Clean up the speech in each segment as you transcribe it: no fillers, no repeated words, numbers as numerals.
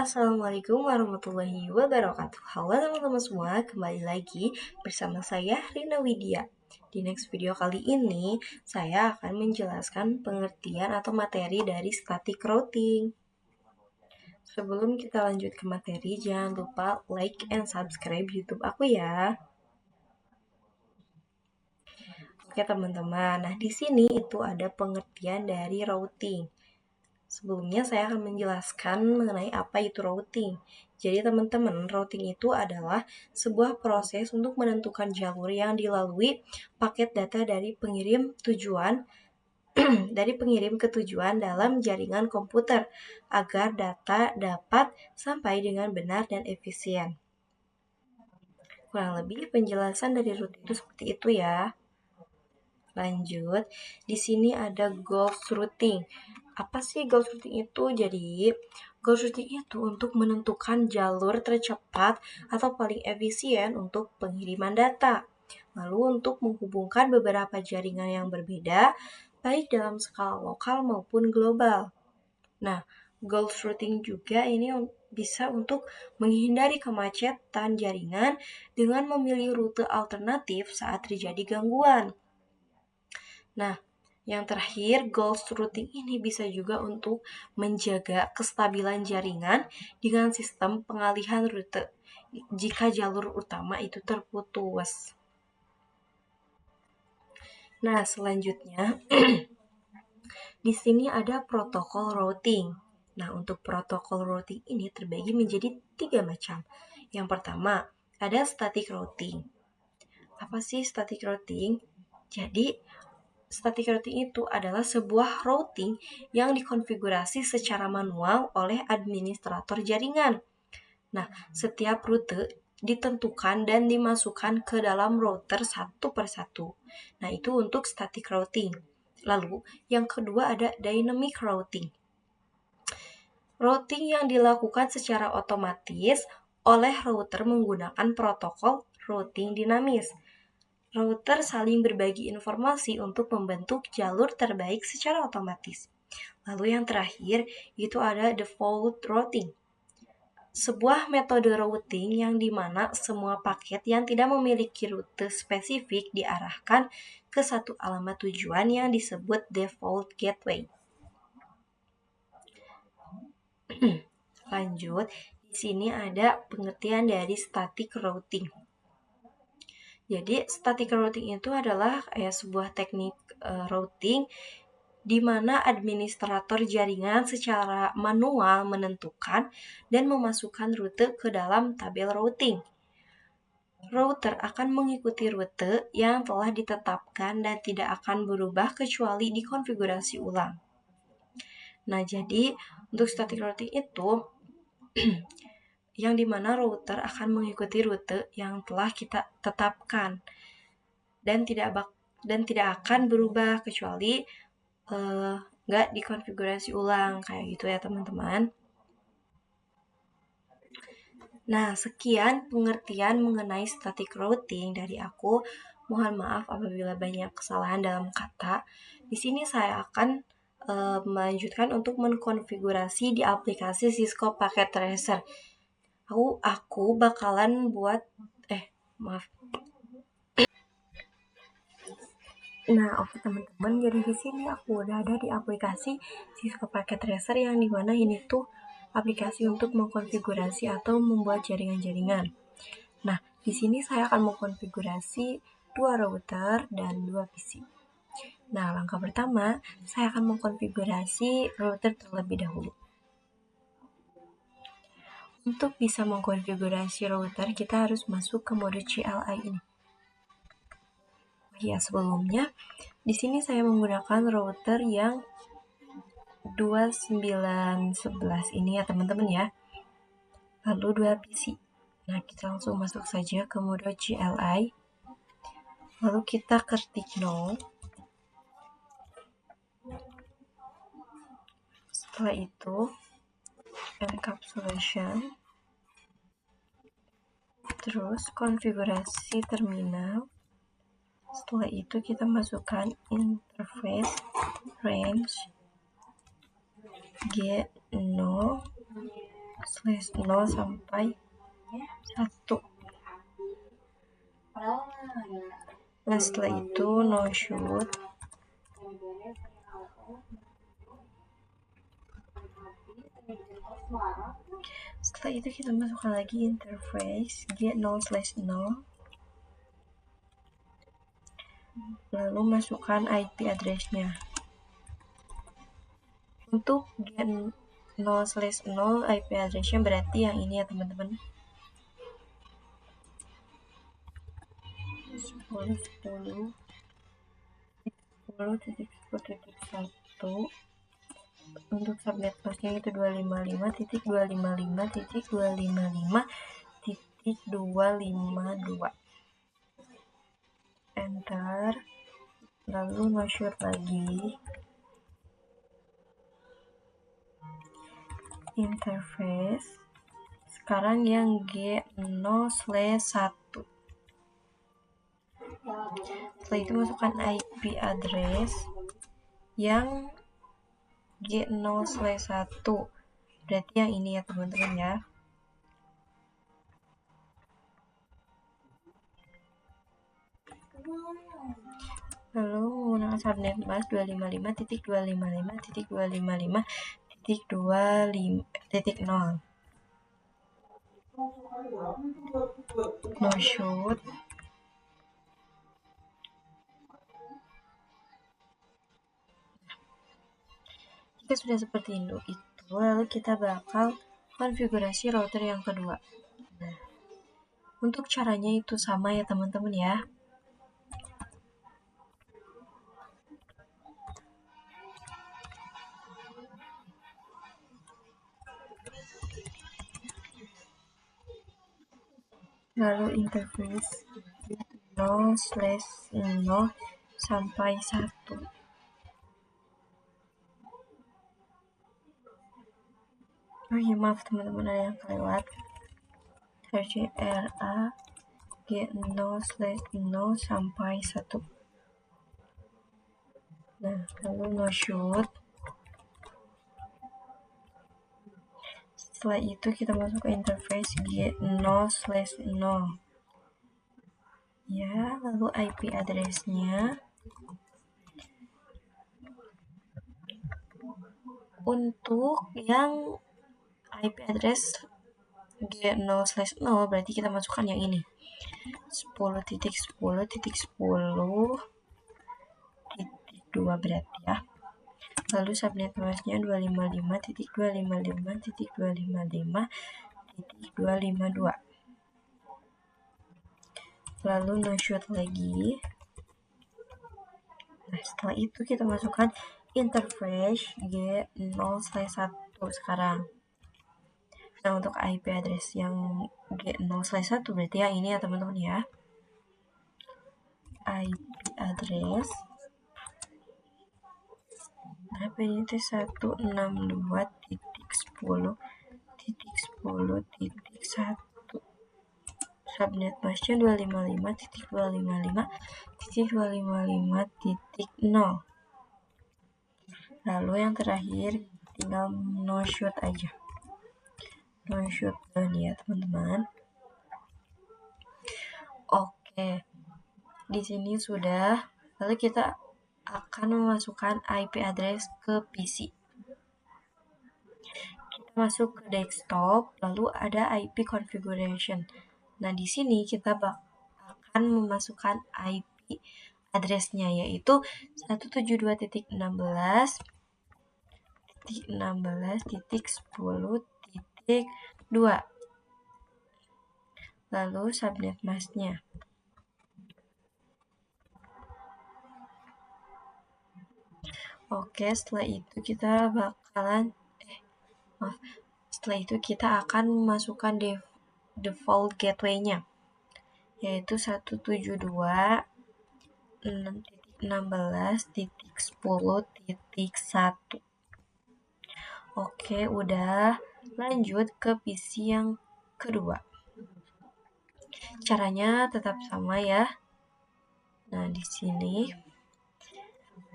Assalamualaikum warahmatullahi wabarakatuh. Halo teman-teman semua, kembali lagi bersama saya Rina Widya. Di next video kali ini, saya akan menjelaskan pengertian atau materi dari static routing. Sebelum kita lanjut ke materi, jangan lupa like and subscribe YouTube aku ya. Oke teman-teman, nah di sini itu ada pengertian dari routing. Sebelumnya saya akan menjelaskan mengenai apa itu routing. Jadi teman-teman, routing itu adalah sebuah proses untuk menentukan jalur yang dilalui paket data dari pengirim tujuan dari pengirim ke tujuan dalam jaringan komputer agar data dapat sampai dengan benar dan efisien. Kurang lebih penjelasan dari routing itu seperti itu ya. Lanjut, di sini ada goals routing. Apa sih goals routing itu? Jadi, goals routing itu untuk menentukan jalur tercepat atau paling efisien untuk pengiriman data. Lalu untuk menghubungkan beberapa jaringan yang berbeda, baik dalam skala lokal maupun global. Nah, goals routing juga ini bisa untuk menghindari kemacetan jaringan dengan memilih rute alternatif saat terjadi gangguan. Nah, yang terakhir, goals routing ini bisa juga untuk menjaga kestabilan jaringan dengan sistem pengalihan rute jika jalur utama itu terputus. Nah, selanjutnya di sini ada protokol routing. Nah, untuk protokol routing ini terbagi menjadi 3 macam. Yang pertama, ada static routing. Apa sih static routing? Jadi, static routing itu adalah sebuah routing yang dikonfigurasi secara manual oleh administrator jaringan. Nah, setiap rute ditentukan dan dimasukkan ke dalam router satu per satu. Nah, itu untuk static routing. Lalu, yang kedua ada dynamic routing. Routing yang dilakukan secara otomatis oleh router menggunakan protokol routing dinamis. Router saling berbagi informasi untuk membentuk jalur terbaik secara otomatis. Lalu yang terakhir, itu ada default routing. Sebuah metode routing yang dimana semua paket yang tidak memiliki rute spesifik diarahkan ke satu alamat tujuan yang disebut default gateway. Lanjut, di sini ada pengertian dari static routing. Jadi, static routing itu adalah sebuah teknik routing di mana administrator jaringan secara manual menentukan dan memasukkan rute ke dalam tabel routing. Router akan mengikuti rute yang telah ditetapkan dan tidak akan berubah kecuali dikonfigurasi ulang. Nah, jadi untuk static routing itu yang dimana router akan mengikuti rute yang telah kita tetapkan dan tidak akan berubah kecuali nggak dikonfigurasi ulang kayak gitu ya teman-teman. Nah, sekian pengertian mengenai static routing dari aku. Mohon maaf apabila banyak kesalahan dalam kata. Di sini saya akan melanjutkan untuk mengkonfigurasi di aplikasi Cisco Packet Tracer. Aku bakalan buat Nah, oke teman-teman, jadi di sini aku udah ada di aplikasi Cisco Packet Tracer yang dimana ini tuh aplikasi untuk mengkonfigurasi atau membuat jaringan-jaringan. Nah, di sini saya akan mengkonfigurasi 2 router dan 2 PC. Nah, langkah pertama, saya akan mengkonfigurasi router terlebih dahulu. Untuk bisa mengkonfigurasi router, kita harus masuk ke mode CLI ini. Ya, sebelumnya di sini saya menggunakan router yang 2911 ini ya teman-teman ya. Lalu 2 PC. Nah, kita langsung masuk saja ke mode CLI. Lalu kita ketik no. Setelah itu encapsulation. Terus konfigurasi terminal. Setelah itu kita masukkan interface range get no slash 0 sampai 1. Nah, setelah itu no shoot. Setelah itu kita masukkan lagi interface get0/0, lalu masukkan IP address-nya. Untuk get0/0 IP address-nya berarti yang ini ya teman-teman, 10.10.10.1. Untuk subnet masknya itu 255.255.255.252. Enter, lalu no-shoot lagi. Interface. Sekarang yang G0/1. Setelah itu masukkan IP address yang G0/1. Berarti yang ini ya teman-teman ya. Lalu menggunakan subnet mask 255.255.255.250. No shoot. Jika sudah seperti itu, lalu kita bakal konfigurasi router yang kedua. Nah, untuk caranya itu sama ya teman-teman ya. Lalu interface 0/0 sampai 1. Oh iya, maaf teman-teman, ada yang kelewat. Harusnya RA G0/0 sampai 1. Nah, lalu no shoot. Setelah itu kita masuk ke interface G0/0. Ya, lalu IP address-nya. Untuk yang IP address G0/0 berarti kita masukkan yang ini, 10.10.10.2 berarti ya. Lalu subnet masknya 255.255.255.252. Lalu no shoot lagi. Nah, setelah itu kita masukkan interface G0/1 sekarang. Nah, untuk IP address yang G0/1 berarti yang ini ya teman-teman ya. IP address IP ini 162.10.10.1. Subnet masknya 255.255.255.0. Lalu yang terakhir tinggal no shoot aja. No shoot done ya teman-teman. Oke, di sini sudah. Lalu kita akan memasukkan IP address ke PC. Kita masuk ke desktop, lalu ada IP configuration. Nah, di sini kita akan memasukkan IP address-nya, yaitu 172.16.16.10.2. Lalu subnet masknya. Oke, setelah itu kita akan memasukkan default gateway-nya, yaitu 172.16.10.1. Oke, udah. Lanjut ke PC yang kedua. Caranya tetap sama ya. Nah, di sini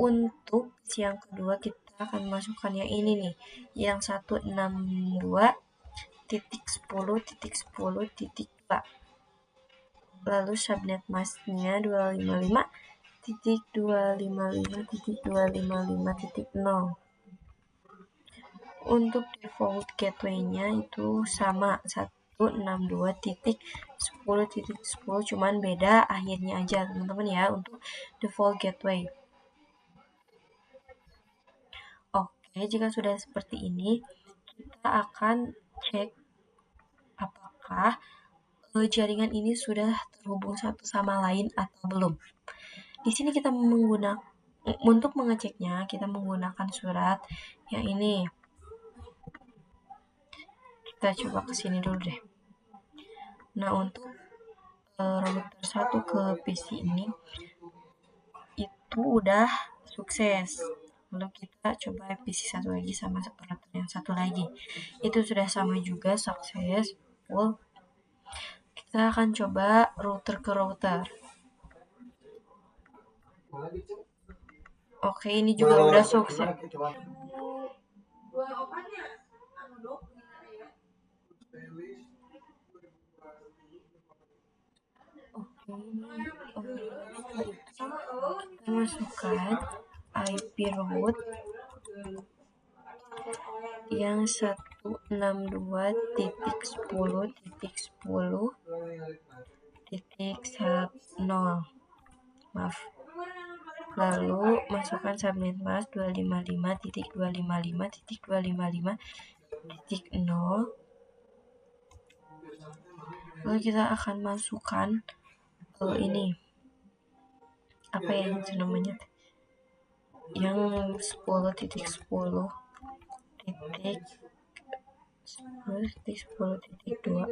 untuk PC yang kedua kita akan masukkan yang ini nih, yang 162 255.10.10.2. Lalu subnet masknya 255.255.255.0. Untuk default gateway-nya itu sama 162.10.10, cuman beda akhirnya aja teman-teman ya untuk default gateway. Oke, jika sudah seperti ini, kita akan cek apakah jaringan ini sudah terhubung satu sama lain atau belum. Di sini kita untuk mengeceknya, kita menggunakan surat yang ini. Kita coba ke sini dulu deh. Nah, untuk router 1 ke PC ini itu udah sukses. Lalu kita coba PC satu lagi sama router yang satu lagi. Itu sudah sama juga successful. Kita akan coba router ke router. Oke, ini juga udah sukses. Oke, kita masukkan IP root yang 162.10.10.10. Maaf. Lalu masukkan subnet mask 255.255.255.0. Lalu kita akan masukkan ini apa ya itu namanya, yang 10.10.10.10.2.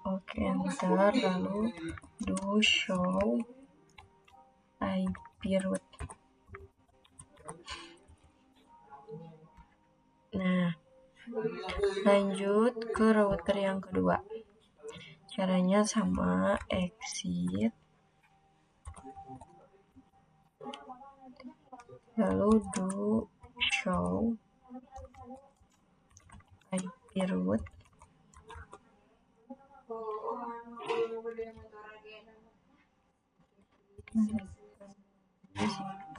Oke, enter. Lalu do show IP root. Nah, lanjut ke router yang kedua. Caranya sama, exit, lalu do show IP root.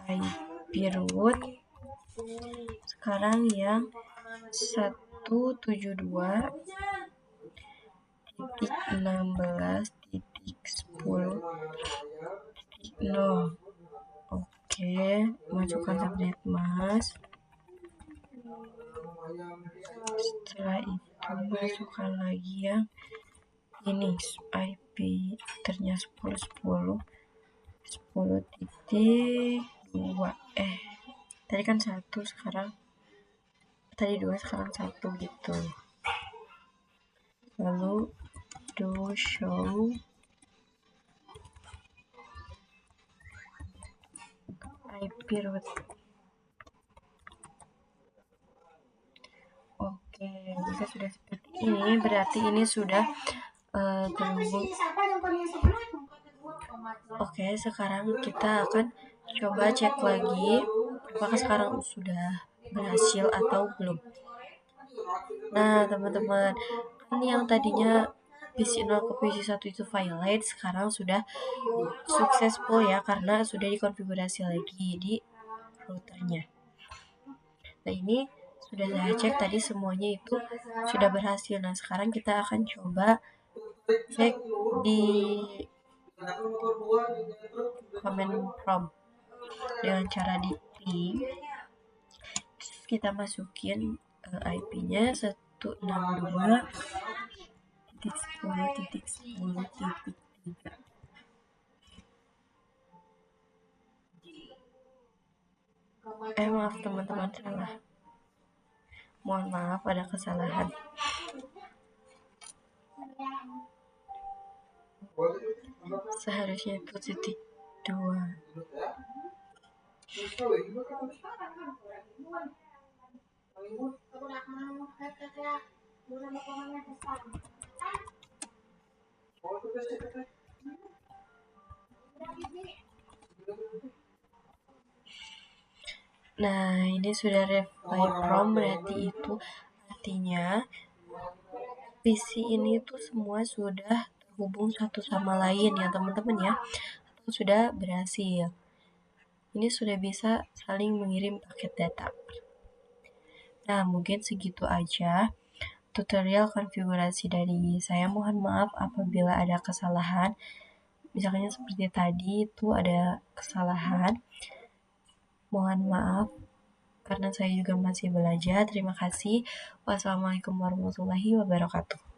IP root sekarang yang 172.16.10.0. Oke, masukkan subnet mask. Setelah itu masukkan lagi yang ini IP ternya 10.10.10.2. Tadi kan 1, sekarang tadi 2, sekarang 1 gitu. Lalu do show IP root. Oke, jika sudah seperti ini berarti ini sudah terhubung. Oke, sekarang kita akan coba cek lagi apakah sekarang sudah berhasil atau belum. Nah, teman-teman, ini yang tadinya PC 0 ke PC 1 itu violate, sekarang sudah successful ya, karena sudah dikonfigurasi lagi di routernya. Nah, ini sudah saya cek tadi semuanya itu sudah berhasil. Nah, sekarang kita akan coba cek di command prompt dengan cara di ping. Kita masukin IP-nya 162.10.10.3. Maaf teman-teman, salah. Mohon maaf, ada kesalahan. Seharusnya itu titik 2. Nah, ini sudah reply from, berarti itu artinya PC ini tuh semua sudah terhubung satu sama lain ya teman-teman ya, atau sudah berhasil. Ini sudah bisa saling mengirim paket data. Nah, mungkin segitu aja tutorial konfigurasi dari saya. Mohon maaf apabila ada kesalahan. Misalnya seperti tadi itu ada kesalahan. Mohon maaf karena saya juga masih belajar. Terima kasih. Wassalamualaikum warahmatullahi wabarakatuh.